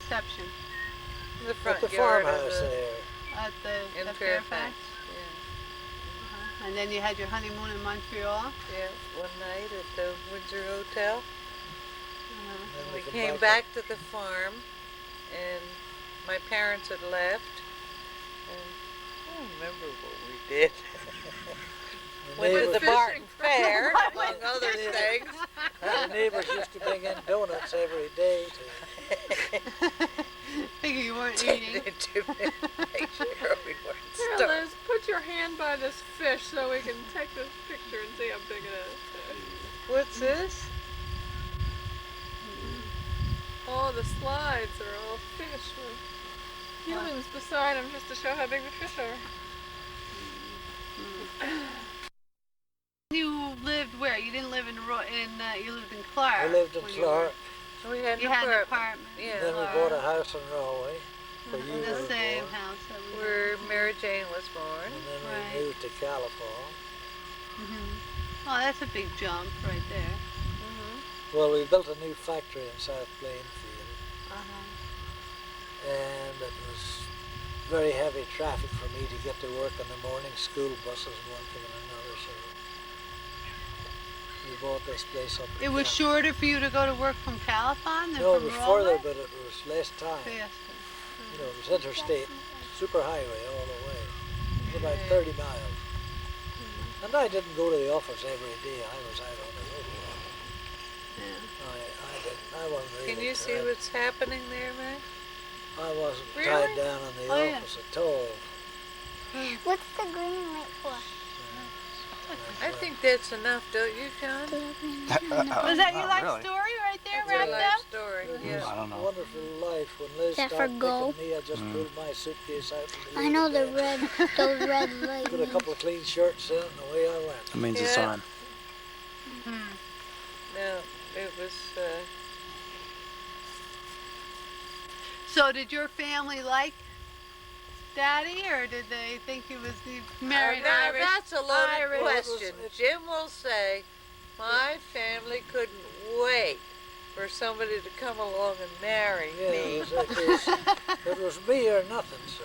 reception? The front At the yard farmhouse of the, there. At the in at Fairfax. Yeah. And then you had your honeymoon in Montreal? Yeah, one night at the Windsor Hotel. Uh-huh. And we came back to the farm, and my parents had left, and I don't remember what we did. Went to the Barton Fair, among other things. The neighbors used to bring in donuts every day to Figure you weren't eating. to make sure we weren't Here, starving. Liz, put your hand by this fish so we can take this picture and see how big it is. What's this? Oh, the slides are all fish with humans beside them just to show how big the fish are. You lived where? You didn't live in you lived in Clark. I lived in when you Clark, We had You an had an apartment. apartment. Yeah. and then we bought a house in Galway where you In the were same born. house that we Where lived in. Mary Jane was born. And then Right. we moved to California. Oh, that's a big jump right there. Well, we built a new factory in South Plainfield, Uh-huh. and it was very heavy traffic for me to get to work in the morning, school buses and one thing and another, so we bought this place up. It was shorter for you to go to work from California than No, it from was Galway? further, but it was less time. Faster. You know, it was interstate, super highway all the way. It was about 30 miles. And I didn't go to the office every day. I was out on the road a lot. Yeah. I didn't. I wasn't really Can you see tied- what's happening there, man? I wasn't Really? tied down in the Oh, yeah. office at all. What's the green light for? I think that's enough, don't you, John? Was that your Not life really. story right there, That's your wrapped life up? story. Yeah. I don't know. Wonderful life. When Liz Is that for started go? picking me, I just pulled my suitcase out from I know the bed, red, those red lights. put a couple of clean shirts in, and away I went. That means it's Yeah. on. No, it was, So did your family like Daddy, or did they think he was married now Irish? that's a loaded Irish. question. Jim will say, my family couldn't wait for somebody to come along and marry Yeah, me. it was me or nothing, so.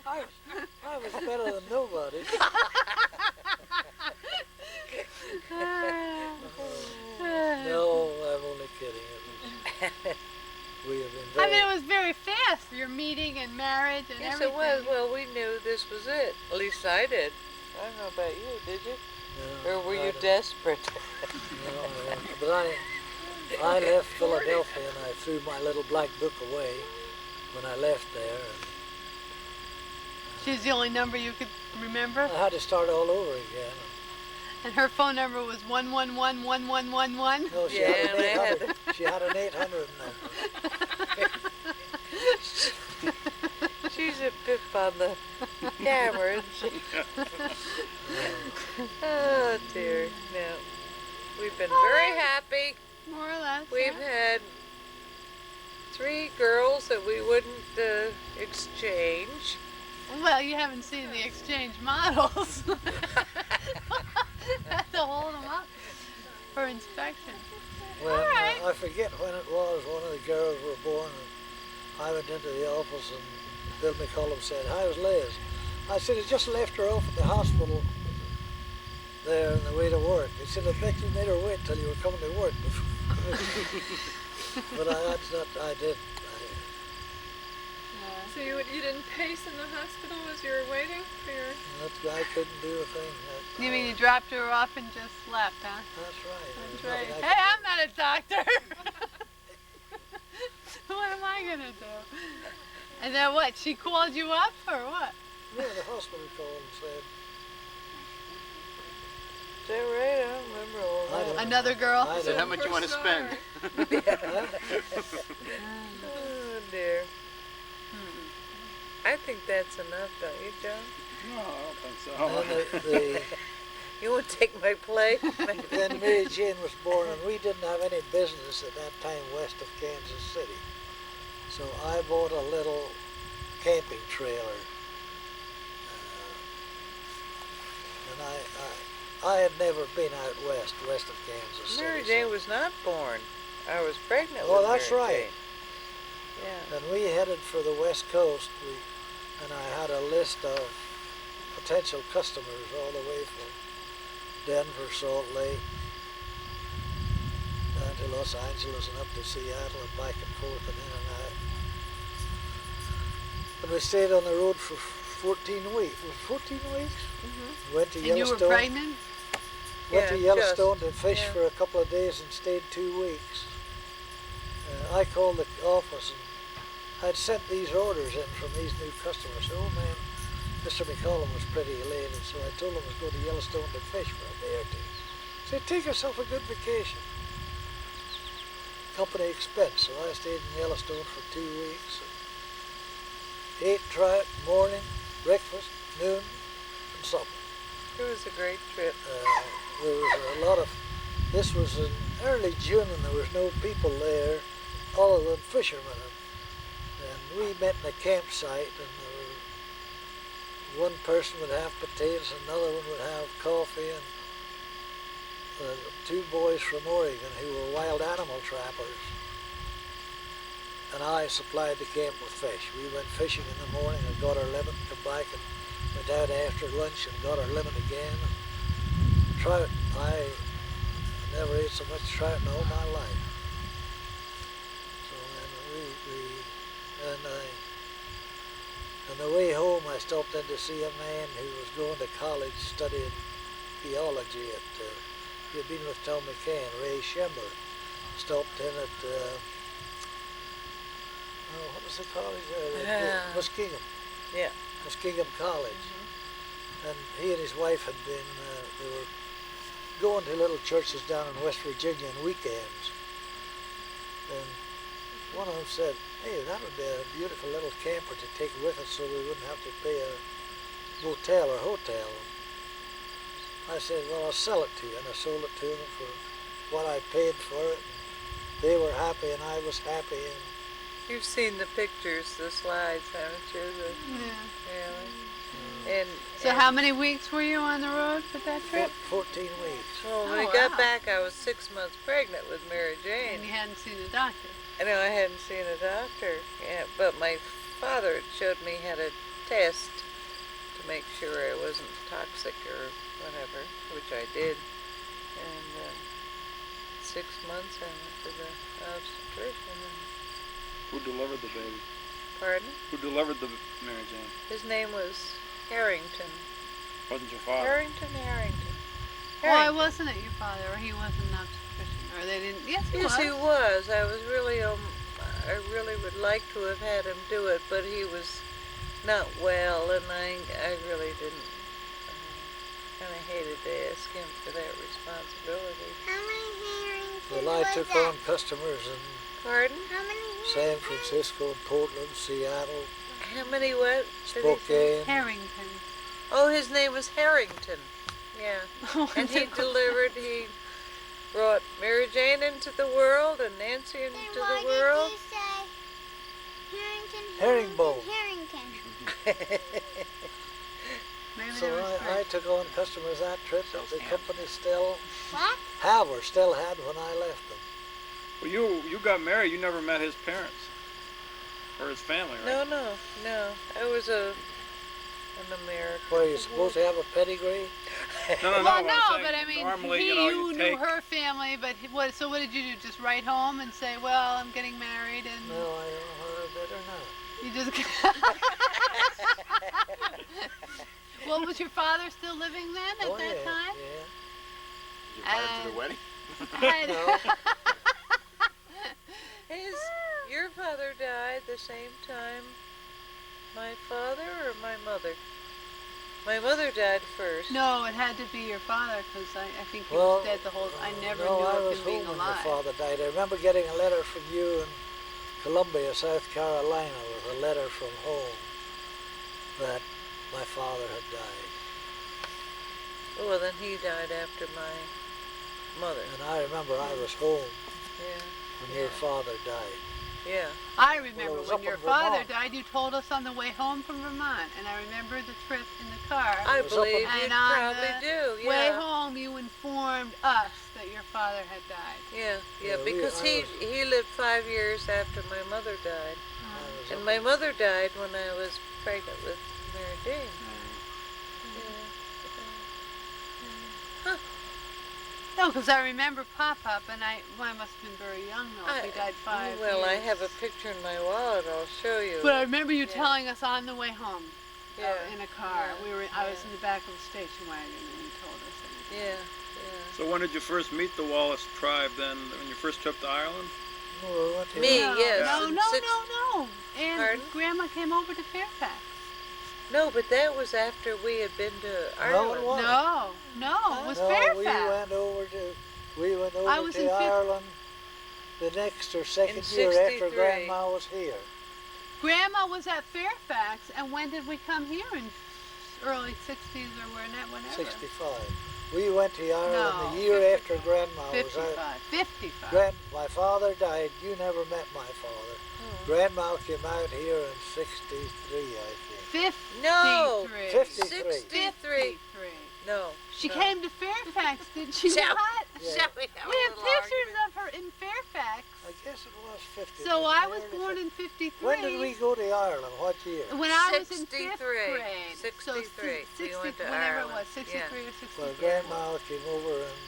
I was better than nobody. No, I'm only kidding. We have been I very... mean, it was very fast, your meeting and marriage and Yes, everything. it was. Well, we knew this was it. At least I did. I don't know about you, did you? No, Or were I you don't- desperate? No, I wasn't. But I left Philadelphia and I threw my little black book away when I left there. She's the only number you could remember, I had to start all over again. and her phone number was 111-1111. No, she Yeah, had and I an had 800. She had an 800 number. She's a pip on the camera, isn't she? Oh, dear. No. We've been very happy. More or less. We've yeah. had 3 girls that we wouldn't exchange. Well, you haven't seen the exchange models. Have to hold them up for inspection. When All right. I forget when it was, one of the girls were born, and I went into the office and Bill McCullum said, "How's Liz?" I said, "I just left her off at the hospital there on the way to work." He said, "I bet you made her wait till you were coming to work." But I did. So you didn't pace in the hospital as you were waiting for your... I couldn't do a thing. You mean you dropped her off and just left, huh? That's right. That's There was right. nothing I Hey, could I'm not a doctor. What am I gonna do? And then what? She called you up or what? do. Yeah, the hospital called and said, Is that right? I don't remember all I that. don't Another girl? I Said, don't how much you want to spend? Oh, dear. I think that's enough, don't you, John? No, I don't think so. And You won't take my place? then Mary Jane was born, and we didn't have any business at that time west of Kansas City. So I bought a little camping trailer. And I had never been out west of Kansas City. Mary Jane was not born. I was pregnant Oh, with that's Mary right. Jane. Yeah. And we headed for the West Coast, and I had a list of potential customers all the way from Denver, Salt Lake, down to Los Angeles and up to Seattle and back and forth and in and out. And we stayed on the road for 14 weeks. Was it 14 weeks? Went to And you were Yellowstone. pregnant? Went to Yeah, Yellowstone just, to fish yeah. for a couple of days and stayed 2 weeks. I called the office and I'd sent these orders in from these new customers. Oh man, Mr. McCollum was pretty elated, so I told him I was going to Yellowstone to fish for a day or two. He said, take yourself a good vacation. Company expense, so I stayed in Yellowstone for 2 weeks. Ate trout morning, breakfast, noon, and supper. It was a great trip. There was a lot of, this was in early June and there was no people there other than fishermen. And we met in a campsite and one person would have potatoes, another one would have coffee, and two boys from Oregon who were wild animal trappers. And I supplied the camp with fish. We went fishing in the morning and got our limit, come back and went out after lunch and got our limit again. Trout, I never ate so much trout in all my life. So then on the way home I stopped in to see a man who was going to college studying theology at, he had been with Tom McCann, Ray Schember. Stopped in at, what was the college there? Muskingum. Yeah. Muskingum College. And he and his wife had been, they were going to little churches down in West Virginia on weekends. And one of them said, hey, that would be a beautiful little camper to take with us so we wouldn't have to pay a motel or hotel. I said, well, I'll sell it to you. And I sold it to them for what I paid for it. And they were happy and I was happy. And You've seen the pictures, the slides, haven't you? Yeah. So how many weeks were you on the road for that trip? 14 weeks. Well, when we Oh, got wow. back, I was 6 months pregnant with Mary Jane. And you hadn't seen a doctor. I know I hadn't seen a doctor, but my father had showed me how to test to make sure I wasn't toxic or whatever, which I did. And 6 months I went to the obstetrician. Who delivered the baby? Pardon? Who delivered the Mary Jane? His name was Harrington. Wasn't your father? Harrington. Why wasn't it your father, or he wasn't an obstetrician, or they didn't? Yes, he Yes, was. he was. I was really, I really would like to have had him do it, but he was not well, and I really didn't. Kind of hated to ask him for that responsibility. How many Harringtons Well, I was took that? on customers in Pardon? How many San Harringtons? Francisco, Portland, Seattle, How many what? did he say? Spokane. Harrington. Oh, his name was Harrington. Yeah. And he brought Mary Jane into the world and Nancy into Then why the world. did you say Harrington, Herringbone. Harrington? Maybe So there was I took on customers that trip that the company still What? have or still had when I left them. Well, you got married. You never met his parents or his family, right? No. I was an American. Where you're supposed to have a pedigree? No. Well, what I'm no, saying, but I mean, normally, you you knew take. her family, but so what did you do? Just write home and say, well, I'm getting married, and No, I don't know whether I did or not. you just. Well, was your father still living then at Oh, that yeah, time? yeah. Did you invite him to the wedding? And- Your father died the same time my father or my mother? My mother died first. No, it had to be your father, because I think he Well, was dead the whole. I never no, knew I of was him home being when alive. your father died. I remember getting a letter from you in Columbia, South Carolina, with a letter from home that my father had died. Well, then he died after my mother. And I remember I was home Yeah. when your father died. Yeah. I remember Well, it was when up your in father Vermont. died, you told us on the way home from Vermont, and I remember the trip in the car. I was up believe in- you And on probably the do. Yeah. way home, you informed informed us that your father had died. Yeah, Yeah, because he lived 5 years after my mother died. And my mother died when I was pregnant with Mary Jane. Yeah. No, because I remember Pop-Up, and I must have been very young, though. He died 5 Well, years. I have a picture in my wallet. I'll show you. But I remember you telling us on the way home in a car. Yeah, I was in the back of the station wagon, and you told us. Yeah. So when did you first meet the Wallace tribe then? When your first trip to Ireland? No, we went to Me, Ireland. yes. No, in no, six- no. And Pardon? Grandma came over to Fairfax. No, but that was after we had been to No, it Ireland. wasn't. No, it was No, Fairfax. we went over I was to in Ireland the next or second In year after 63. Grandma was here. Grandma was at Fairfax, and when did we come here? In early 60s or whenever? 65. We went to Ireland No, the year after Grandma was 55. out. 55. My father died. You never met my father. Grandma came out here in 63, I think. 53. No, 53. 63. No. She no. came to Fairfax, did she Shall- not? Yeah. Shall we have We a have little pictures argument? of her in Fairfax. I guess it was 50. So I was early born 50. in 53. When did we go to Ireland? What year? When I was in 63. 5th grade. 63. We went to whenever Ireland. it was, 63 Yeah. or 63. Well, Grandma came over and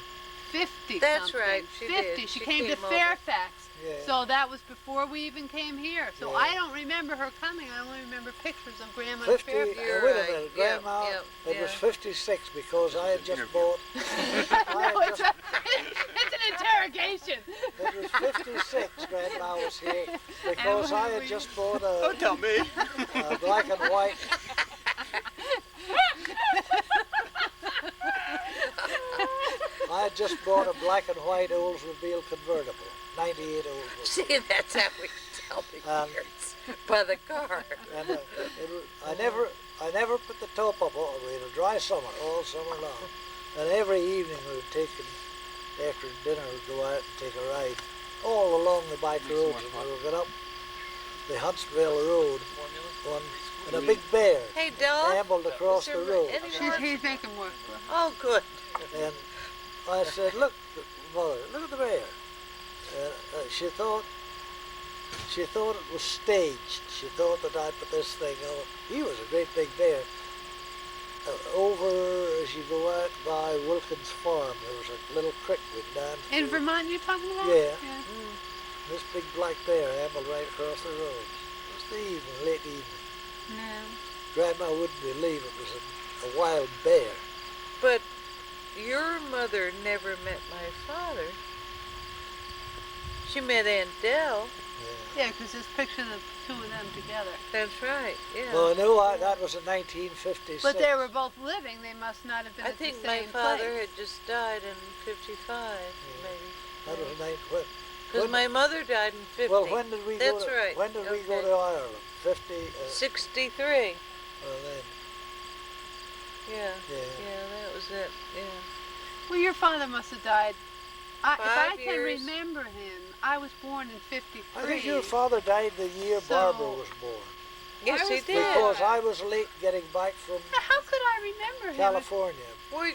50 That's something. right, she 50. did. She She came to came over. Fairfax. Yeah. So that was before we even came here. So Yeah. I don't remember her coming. I only remember pictures of Grandma in 50. Fairfax. You're Wait a right. minute, Yep, Grandma. yep, It was yeah. 56 because I had just bought. No, it's an interrogation. It was 56. Grandma was here because I had just bought Don't tell me. a black and white. I had just bought a black and white Oldsmobile convertible, 98 Oldsmobile. See, that's how we tell the years. By the car. And I never put the top up. We had a dry summer, all summer long. And every evening we would take, after dinner, we'd go out and take a ride all along the back roads. And we would get up the Huntsville Road, and a big bear Hey, Dolf. ambled across the road. He's making work for her. Oh, good. And I said, "Look, Mother, look at the bear." She thought it was staged. She thought that I'd put this thing on. He was a great big bear. Over as you go out by Wilkins Farm, there was a little creek went down. In through. Vermont, you're talking about? Yeah. This big black bear ambled right across the road. It was the evening, late evening. No. Grandma wouldn't believe it was a wild bear. But your mother never met my father. She met Aunt Dell. Yeah. Yeah, because there's pictures of two of them together. That's right, yeah. Well, I knew that was in 1956. But they were both living. They must not have been I at think the my same father place. had just died in 55, maybe. That was Because my mother died in 50. Well, when did we That's go to, right. When did we go Okay. to Ireland? 50. 63. Well, then, Yeah. yeah. Yeah, that was it. Yeah. Well, your father must have died. If I 5 can years. remember him, I was born in 53. I think your father died the year So- Barbara was born. Yes, he was did. Because I was late getting back from How could I remember him? California. Well,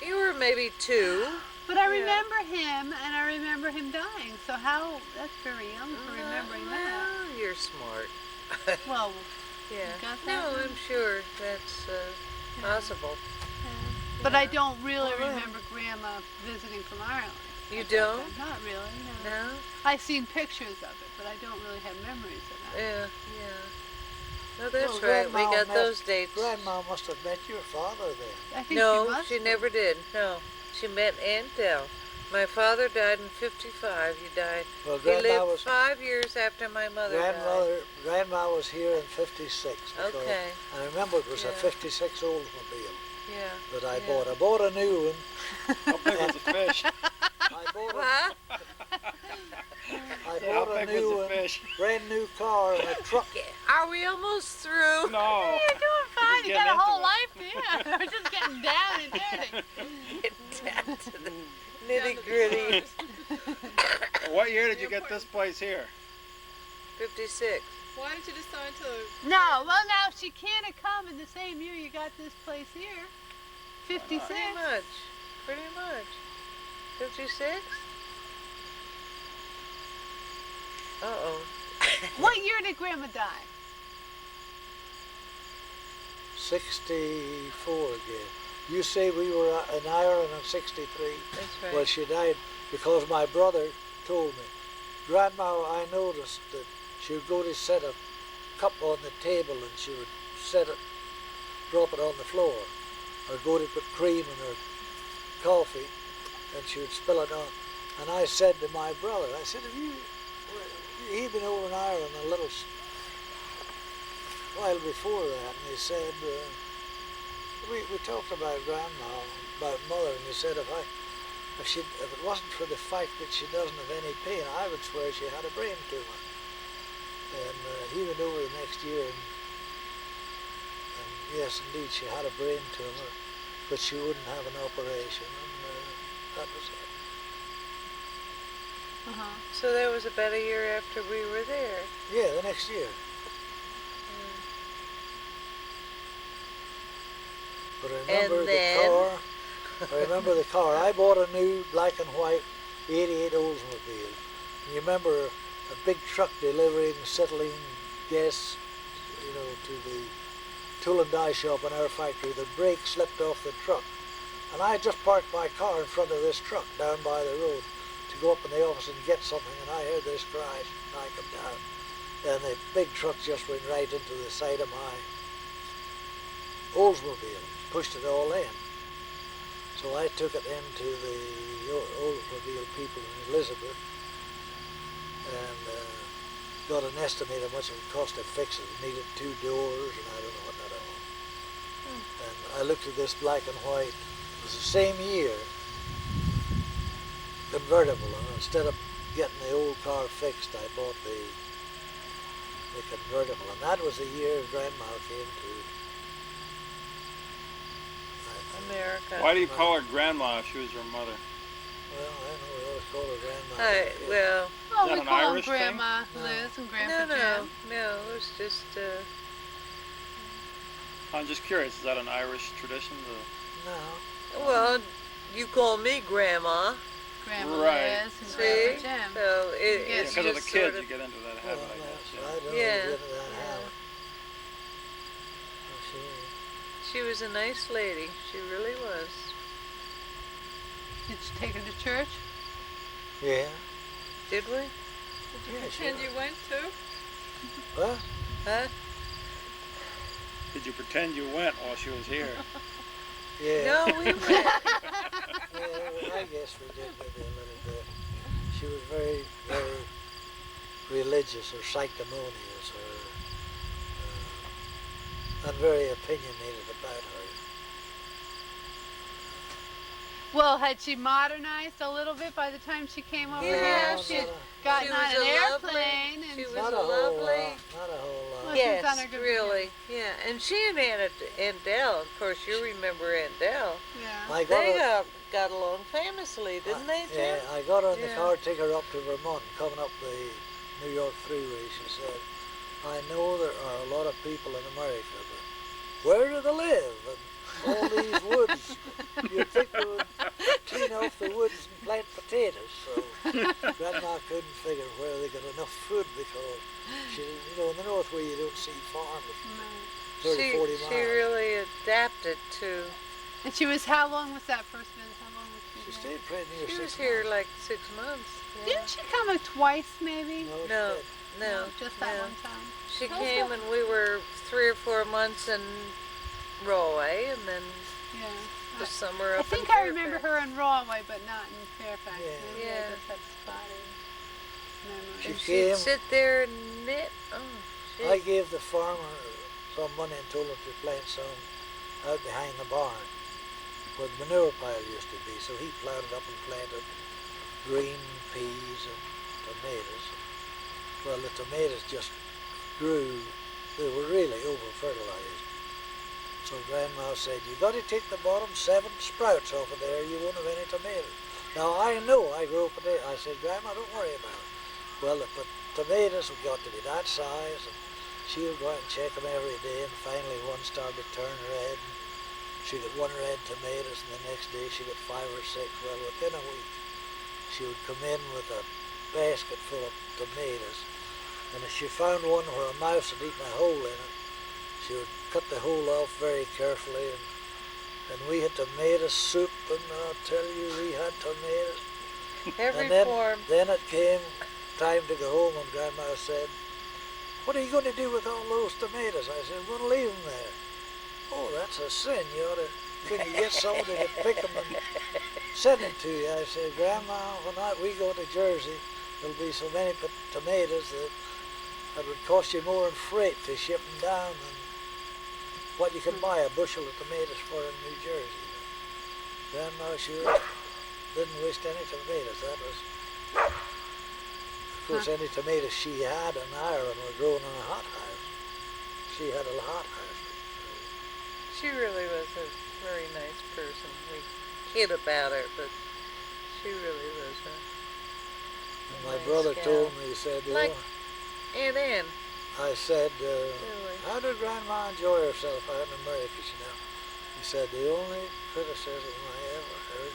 you were maybe 2. But I Yeah. remember him, and I remember him dying. So how? That's very young for remembering that. Well, you're smart. Well, Yeah. got that No, one? I'm sure that's possible. but I don't really Well, yeah. remember Grandma visiting from Ireland. You don't? Not really, no. No? I've seen pictures of it, but I don't really have memories of that. Yeah, yeah. No, that's Well, right. We Grandma got met- those dates. Grandma must have met your father then. I think she No, must she have. never did. No. She met Aunt Dell. My father died in 55. He died. Well, He Grandma lived was 5 years after my mother died. Grandma was here in 56. Because Okay. I remember it was a Yeah. 56 Oldsmobile Yeah. that I Yeah. bought. I bought a new one. How big was the fish? I bought a, What? I How bought a big was new the one, fish? brand new car and a truck. Are we almost through? No. You're doing fine. You getting got a whole into life there. We're just getting down and dirty. Get down to the nitty gritty. What year did you get this place here? 56. Why did you decide to? No, well now she can't have come in the same year you got this place here. 56. Pretty much. Pretty much. 56? Uh-oh. What year did Grandma die? 64 again. You say we were in Ireland in 63? That's right. Well, she died because my brother told me. Grandma, I noticed that she would go to set a cup on the table and she would set it, drop it on the floor, or go to put cream in her coffee and she would spill it on. And I said to my brother, I said, he'd been over in Ireland a little while before that, and he said, we talked about Grandma, about Mother, and he said if it wasn't for the fact that she doesn't have any pain, I would swear she had a brain tumor. And he went over the next year, and yes, indeed, she had a brain tumor, but she wouldn't have an operation, and that was it. So that was about a year after we were there. Yeah, the next year. But I remember I remember the car. I bought a new black and white 88 Oldsmobile. And you remember a big truck delivering acetylene gas, to the tool and die shop in our factory. The brake slipped off the truck. And I just parked my car in front of this truck down by the road to go up in the office and get something, and I heard this crash, and I come down. And the big truck just went right into the side of my Oldsmobile, pushed it all in. So I took it into the Oldsmobile people in Elizabeth and got an estimate of how much it would cost to fix it. It needed 2 doors and I don't know what that all. And I looked at this black and white. It was the same year, convertible, and instead of getting the old car fixed, I bought the convertible, and that was the year Grandma came to America. Why do you call her Grandma if she was your mother? Well, I know we always call her Grandma. Well, Well, that we an call Irish them Grandma Liz and Grandpa no, Jim. it was just, I'm just curious, is that an Irish tradition? No. well, you call me Grandma. Grandma Right. Liz and See? Grandpa Jim. So it's Because of the just kids, sort of, you get into that Well, habit, I guess. I Yeah. don't Yeah. know get into that habit. Oh, she was a nice lady. She really was. Did you take her to church? Yeah. Did we? Did you Yeah, pretend sure. you went too? What? Huh? Did you pretend you went while she was here? Yeah. No, we went. Yeah, I guess we did maybe a little bit. She was very, very religious or sanctimonious or and very opinionated about her. Well, had she modernized a little bit by the time she came over Yeah, here? She had not gotten she on was an a lovely- airplane and she was Not a a whole lovely- lot. Not a whole Well, lot. she was Yes, on her good really. Yeah, and she and Aunt Dell, of course, you remember Aunt Dell. Yeah. I got They her. got along famously, didn't they, Jim? Yeah, I got her in the Yeah. car, take her up to Vermont, coming up the New York Freeway. She said, "I know there are a lot of people in America, but where do they live? And all these woods. You'd think they would clean off the woods and plant potatoes." So Grandma couldn't figure where they got enough food because in the North where you don't see farms 30, 40 miles. She really adapted to. And she was, how long was that first visit? How long was She she stayed pretty near She 6 was here months. like 6 months. there? Didn't she come twice maybe? No, she No, didn't. no, Just that no. one time. She How's came that? and we were 3 or 4 months in Galway, and then Yeah. the summer I up think in I remember Fairfax. her in Rawway, but not in Fairfax. Yeah. Maybe Yeah. I just had spotty memory. She And came- she'd sit there and knit. Oh, she. I gave the farmer some money and told him to plant some out behind the barn where the manure pile used to be. So he plowed it up and planted green peas and tomatoes. Well, the tomatoes just grew. They were really over-fertilized. So Grandma said, "You got to take the bottom 7 sprouts off of there. You won't have any tomatoes." Now I know I grow potatoes. I said, "Grandma, don't worry about it." Well, the tomatoes have got to be that size, and she would go out and check them every day, and finally one started to turn red. And she got 1 red tomatoes, and the next day she got 5 or 6. Well, within a week, she would come in with a basket full of tomatoes, and if she found one where a mouse had eaten a hole in it, she would cut the hole off very carefully, and we had tomato soup, and I'll tell you, we had tomatoes. Every And then, form. then it came time to go home, and Grandma said, "What are you going to do with all those tomatoes?" I said, "I'm going to leave them there." "Oh, that's a sin. You ought to, can you get somebody to pick them and send them to you?" I said, "Grandma, when we go to Jersey, there'll be so many tomatoes that would cost you more in freight to ship them down than what you can buy a bushel of tomatoes for in New Jersey." Grandma sure didn't waste any tomatoes. That was, of course, any tomatoes she had in Ireland were grown in a hothouse. She had a hothouse. She really was a very nice person. We kid about her, but she really was a My nice brother gal. told me, he said, Like Aunt Ann. I said, Really. "How did Grandma enjoy herself out in America?" He said, "The only criticism I ever heard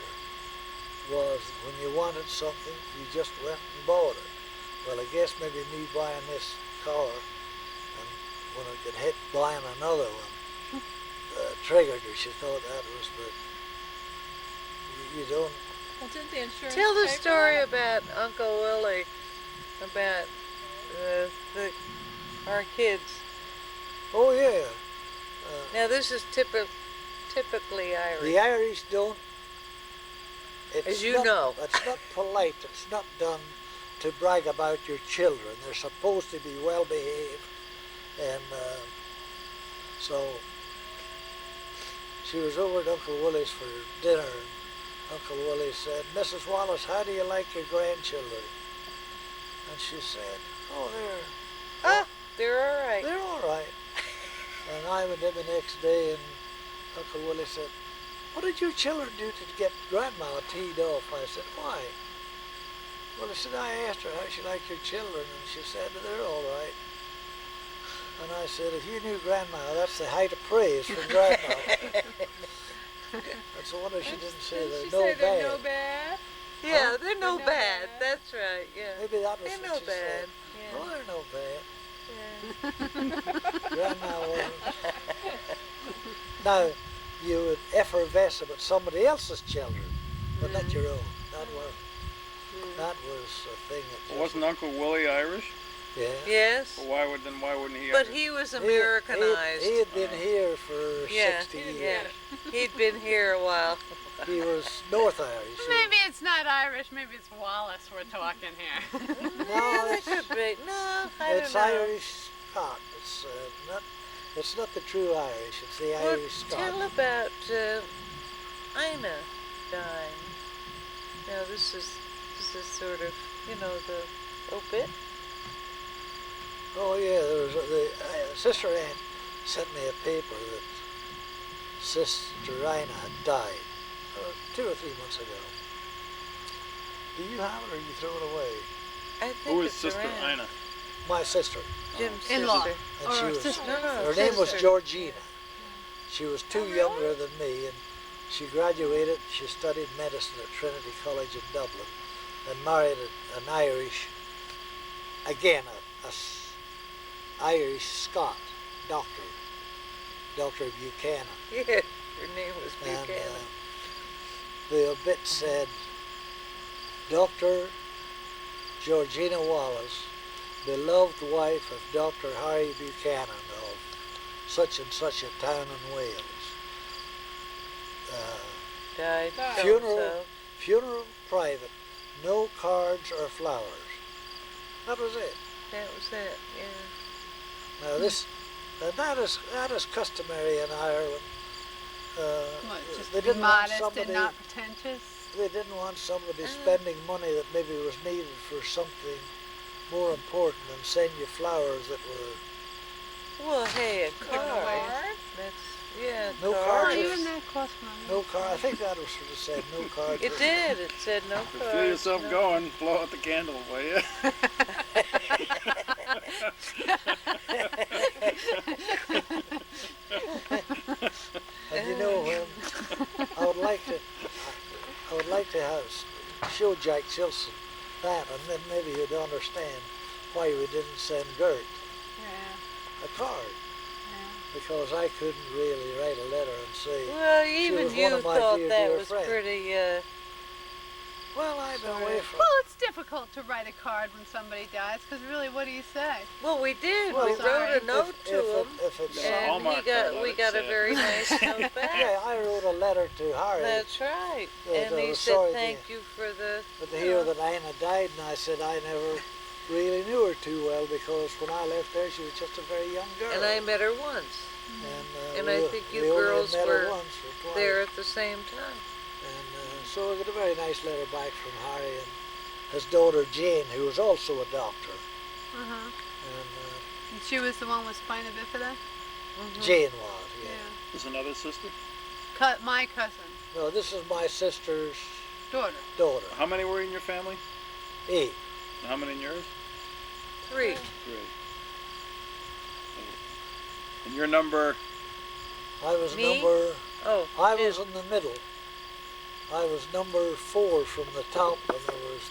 was when you wanted something, you just went and bought it. Well, I guess maybe me buying this car, and when I could hit buying another one, triggered her. She thought that was, but you don't." Well, didn't the insurance Tell the pay for story that? about Uncle Willie, about our kids. Oh yeah. Now this is typically Irish. The Irish don't. As you know. It's not polite. It's not done to brag about your children. They're supposed to be well behaved, and so she was over at Uncle Willie's for dinner, and Uncle Willie said, "Mrs. Wallace, how do you like your grandchildren?" And she said, "Oh, They're all right. they're all right." And I went in the next day, and Uncle Willie said, "What did your children do to get Grandma teed off?" I said, "Why?" Well, he said, "I asked her how she liked your children, and she said that they're all right." And I said, "If you knew Grandma, that's the height of praise from Grandma." That's a wonder she didn't say Didn't they're she no say bad. they're no bad? Yeah, Huh? they're no They're no bad. bad. That's right. Yeah. Maybe that was They're what no she bad. said. Yeah. "Oh, they're no bad." Yeah. Grandma wasn't. Now, you would effervesce about somebody else's children, but not your own. That was a thing that Well, wasn't Uncle Willie Irish? yeah. Yes. Well, why wouldn't he? But he was Americanized. He had been here for Yeah, 60 yeah. years. He'd been here a while. He was North Irish. Maybe it's not Irish, maybe it's Wallace we're talking here. No, It could be. No, I it's don't know. Irish Scot. It's not the true Irish. It's the Well, Irish Scot. tell about Ina dying. Now this is sort of, the obit. Oh yeah, there was Sister Ann sent me a paper that Sister Ina had died 2 or 3 months ago. Do you have it or you throw it away? I think Who is it's Sister around. Ina? My sister. Jim's In-law. sister. And she Or was, sister. No, her name was sister. Georgina. She was 2 Oh, really? younger than me, and she graduated. She studied medicine at Trinity College in Dublin, and married an Irish, again, Irish Scot doctor, Dr. Buchanan. Yeah, her name was And Buchanan. the obit said, "Dr. Georgina Wallace, beloved wife of Dr. Harry Buchanan of such and such a town in Wales. Died. Funeral, so-and-so. funeral private, no cards or flowers." That was it. That was it. Yeah. Now that is customary in Ireland. What, just They be didn't want modest somebody. and not pretentious? They didn't want somebody spending money that maybe was needed for something more important than send you flowers that were Well, hey, a Like a card. card? That's No Oh, cards. even that cost money. no car. I think that was what it said. No cards. It did. It said no To cards. feel yourself no. going, blow out the candle, will you? And you know, I would like to have show Jack Chilson that, and then maybe he'd understand why we didn't send Gert Yeah. a card. Yeah. Because I couldn't really write a letter and say, Well, was even one you of my thought dear, that dear was friends. pretty, well, I've been Sorry. away from. Well, it's difficult to write a card when somebody dies, because really, what do you say? well, we did. Well, we sorry. wrote a note to him, If it's Yeah. and Hallmark he card, got, let we it got a say. very nice note back. Yeah, I wrote a letter to Harry That's right. That And I he was said, sorry thank you for the, to hear that Anna died, and I said I never really knew her too well because when I left there, she was just a very young girl. and I met her once. And I we- think we you only girls met her were once or twice. there at the same time. And so I got a very nice letter back from Harry and his daughter Jane, who was also a doctor. Uh-huh. And And she was the one with spina bifida? Jane was, yeah. There's another sister? My cousin. No, this is my sister's Daughter. daughter. How many were in your family? 8. And how many in yours? 3. 3. And your number? I was Me? number. Oh, I was in the middle. I was number 4 from the top, and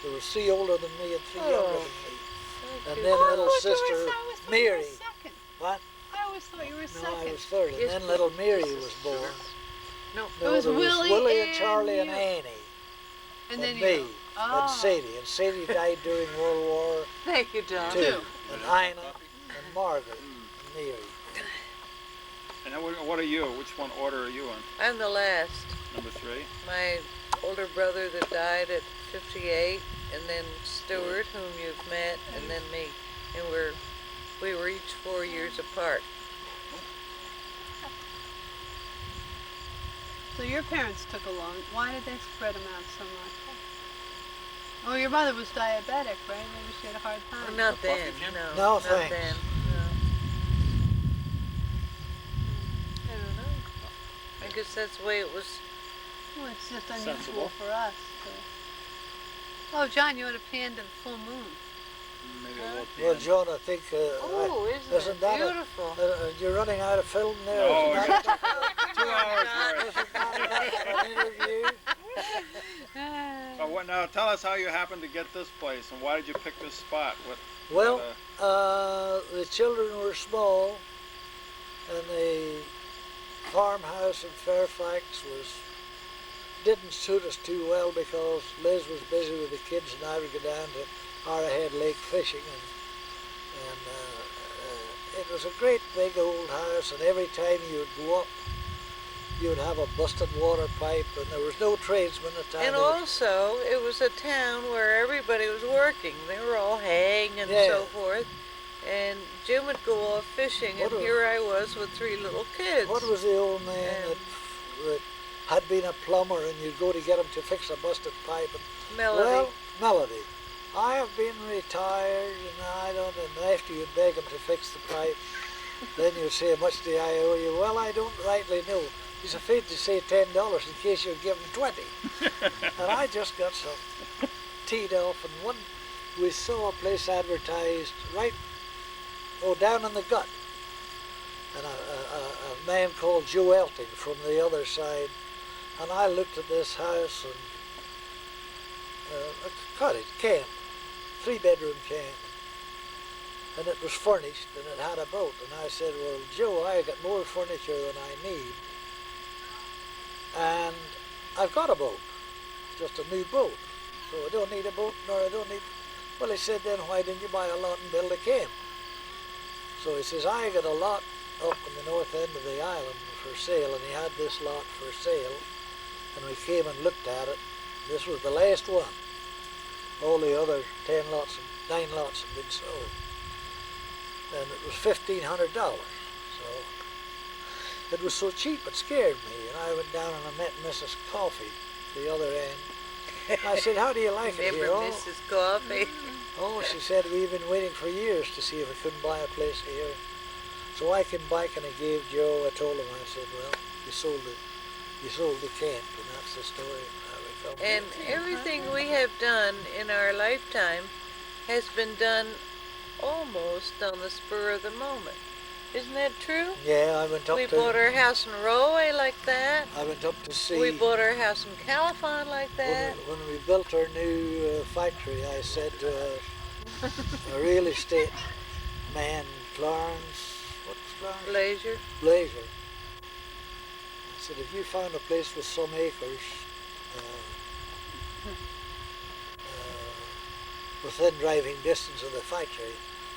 there was 3 older than me and 3 younger Oh. than me. thank And you. then little I always sister thought you were Mary. second. What? I always thought you were No, second. I was third, and Yes, then but little Mary this was is born. No. No, was there Willie and Charlie and you. Annie And then me you. Oh. and Sadie. And Sadie died during World War Thank you, Don. II. Two. And Ina and Margaret and Mary. And what are you? Which one order are you in? I'm the last. Number 3? My older brother that died at 58, and then Stuart, whom you've met, and then me. And we were each 4 years apart. So your parents took along. Why did they spread them out so much? Oh, your mother was diabetic, right? Maybe she had a hard Well, time. not A then, puppy Jim? no. No, not thanks. then, no. I don't know. I guess that's the way it was. Well, it's just unusual Sensible. for us. Oh, John, you had a pan to the full moon. Maybe a little Well, tan. John, I think Oh, isn't isn't it that a- beautiful? you're running out of film there. No, Isn't we that got 2 hours for it. isn't that an interview? Now tell us how you happened to get this place and why did you pick this spot? Well, the children were small, and the farmhouse in Fairfax didn't suit us too well because Liz was busy with the kids and I would go down to Arrowhead Lake fishing, and it was a great big old house, and every time you would go up, you would have a busted water pipe, and there was no tradesmen at the time. And also, it was a town where everybody was working. They were all haying and Yeah. so forth. And Jim would go off fishing, and What a- here I was with 3 little kids. What was the old man that had been a plumber, and you'd go to get him to fix a busted pipe? And, Melody. well, Melody, I have been retired, and and after you'd beg him to fix the pipe, then you'd say, how much do I owe you? Well, I don't rightly know. He's afraid to say $10 in case you give him 20. And I just got so teed off, and we saw a place advertised down in the gut. And a man called Joe Elting from the other side. And I looked at this house, and a cottage, camp, 3-bedroom camp. And it was furnished, and it had a boat. And I said, well, Joe, I got more furniture than I need. And I've got a boat, just a new boat. So I don't need a boat, nor I don't need... Well, he said, then why didn't you buy a lot and build a camp? So he says, I got a lot up in the north end of the island for sale, and he had this lot for sale. And we came and looked at it. This was the last one. All the other 9 lots had been sold. And it was $1,500. So it was so cheap it scared me. And I went down and I met Mrs. Coffey, the other end. I said, how do you like it Remember here? Mrs. Coffee? Oh, she said, we've been waiting for years to see if we couldn't buy a place here. So I came back and I gave Joe, I told him, I said, well, you sold the camp, and that's the story of how we come. And everything we have done in our lifetime has been done almost on the spur of the moment. Isn't that true? Yeah, I went up We to. bought our house in Roe like that. I went up to see. We bought our house in Califon like that. When we built our new factory, I said to a real estate man, Clarence, what's Clarence? Blazer. Blazer. I said, if you found a place with some acres within driving distance of the factory,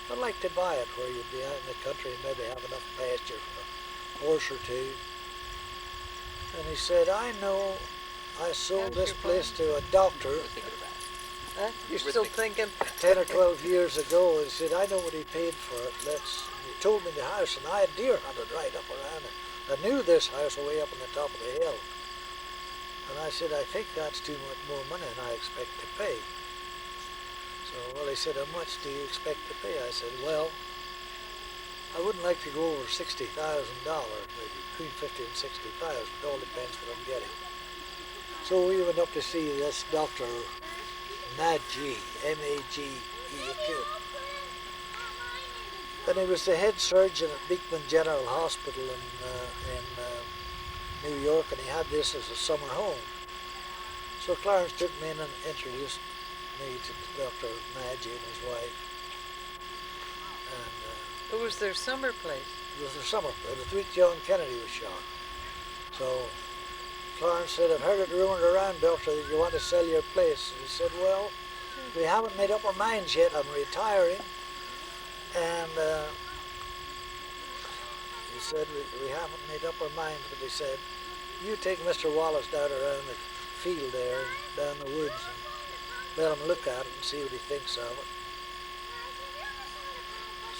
I'd like to buy it where you'd be out in the country and maybe have enough pasture for a horse or two. And he said, I know, I sold this place to a doctor Huh? You're still thinking? 10 or 12 years ago. He said, I know what he paid for it. He told me the house, and I had deer hunted right up around it. I knew this house way up on the top of the hill. And I said, I think that's too much more money than I expect to pay. So, well, he said, how much do you expect to pay? I said, well, I wouldn't like to go over $60,000, maybe between 50 and 60,000. It all depends what I'm getting. So we went up to see this Dr. Magee, M-A-G-E-Q. And he was the head surgeon at Beekman General Hospital in New York, and he had this as a summer home. So Clarence took me in and introduced me to Dr. Magee and his wife. And It was their summer place. it was the summer, the week John Kennedy was shot. So Clarence said, I've heard it rumored around, Doctor, that you want to sell your place. And he said, well, we haven't made up our minds yet. I'm retiring. And he said, we haven't made up our minds, but he said, you take Mr. Wallace down around the field there, down the woods, and let him look at it and see what he thinks of it.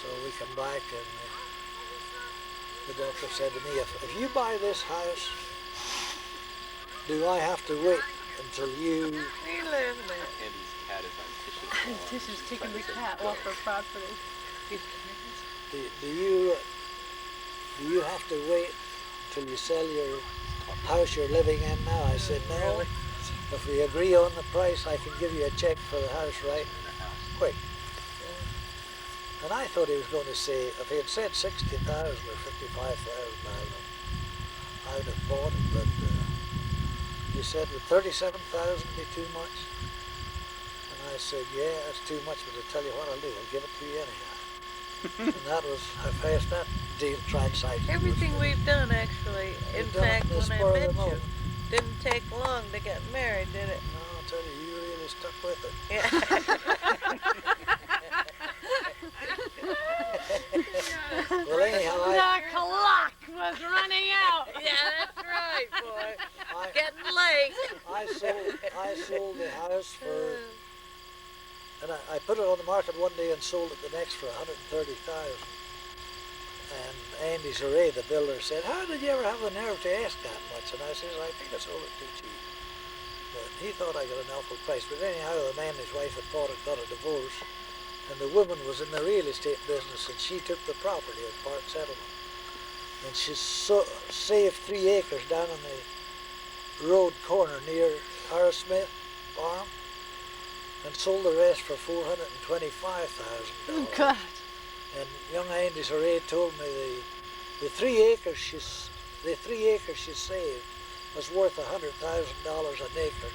So we come back, and the doctor said to me, if you buy this house, do I have to wait until you... We live there. Andy's cat is on Tish's lawn. Tish is taking the cat off her property. Do you have to wait till you sell your house you're living in now? I said, no. If we agree on the price, I can give you a check for the house right quick. And I thought he was going to say, if he had said 60,000 or 55,000, I would have bought it, but he said, would 37,000 be too much? And I said, yeah, that's too much, but I'll tell you what I'll do, I'll give it to you anyhow. And that was how fast that deal transacted. Everything we've done, actually. In We've done it fact, in the when spur of I the met you, moment. didn't take long to get married, did it? No, I'll tell you, you really stuck with it. Yeah. Well, anyhow, The clock was running out. Yeah, that's right, boy. I, Getting late. I sold the house for, and I put it on the market one day and sold it the next for $130,000. And Andy Zare, the builder, said, how did you ever have the nerve to ask that much? And I says, I think I sold it too cheap. But he thought I got an awful price. But anyhow, the man and his wife had got a divorce. And the woman was in the real estate business, and she took the property at part settlement. And she saved 3 acres down on the road corner near Harris Smith Farm, and sold the rest for $425,000. Oh, God. And young Andy Zare told me the 3 acres she saved was worth $100,000 an acre,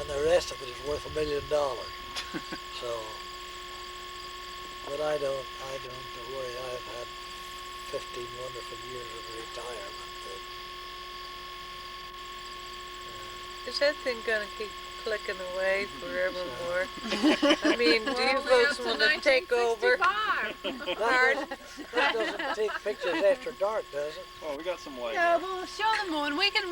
and the rest of it is worth $1 million. So, but I don't worry. I've had 15 wonderful years of retirement. Is that thing gonna keep clicking away forevermore? I mean, do you folks want to take over? Pardon? That doesn't take pictures after dark, does it? Oh, we got some light. Yeah, here. we'll show the moon. We can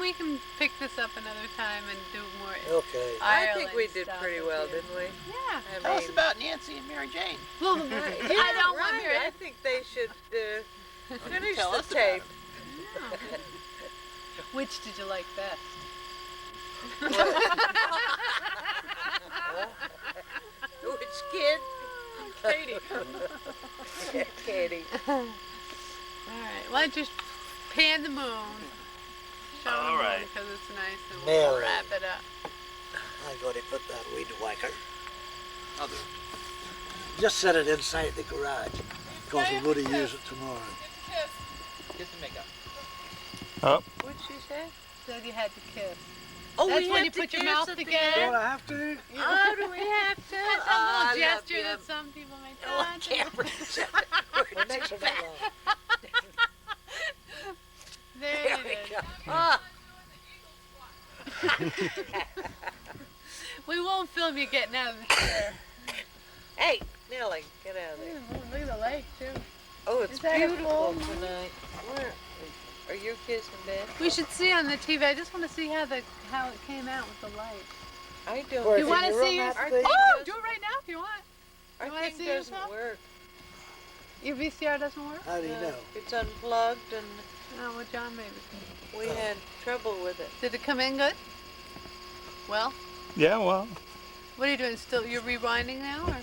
pick this up another time and do more. Okay. I think we Ireland did stuff pretty with well, you. didn't we? Yeah. I Tell us mean, about Nancy and Mary Jane. Well, right. I don't want right. I her. think they should finish Tell the us about tape. Which did you like best? Which kid? Katie. Yeah, Katie. All right. Why don't you pan the moon? Show the All moon right. because it's nice, and we'll Mary. wrap it up. I got to put that weed whacker. I'll do it. Just set it inside the garage, because we would have used it tomorrow. Kiss and make up. Oh, What'd she say? Said you had to kiss. Oh, That's we when have you to put your kiss mouth at the together. end? Do I have to? Oh, do we have to? That's Oh, a I little love gesture you. that some people make. Oh, I can't It makes her that long. There There it we is. go. Oh. We won't film you getting out of the chair. Hey, Nellie, get out of there. Look at the lake too. Oh, it's Is that a beautiful full moon? tonight. Where are your kids in bed? We should see on the TV. I just want to see how it came out with the light. I don't. Where, You can want to you run see your? that Our thing? thing Oh, doesn't- do it right now if you want. Our You wanna thing see doesn't yourself? work. Your VCR doesn't work. How do you No, know? it's unplugged, and Oh, well, John maybe. we had trouble with it. Did it come in good? Well, yeah, well, what are you doing? Still, you're rewinding now, or?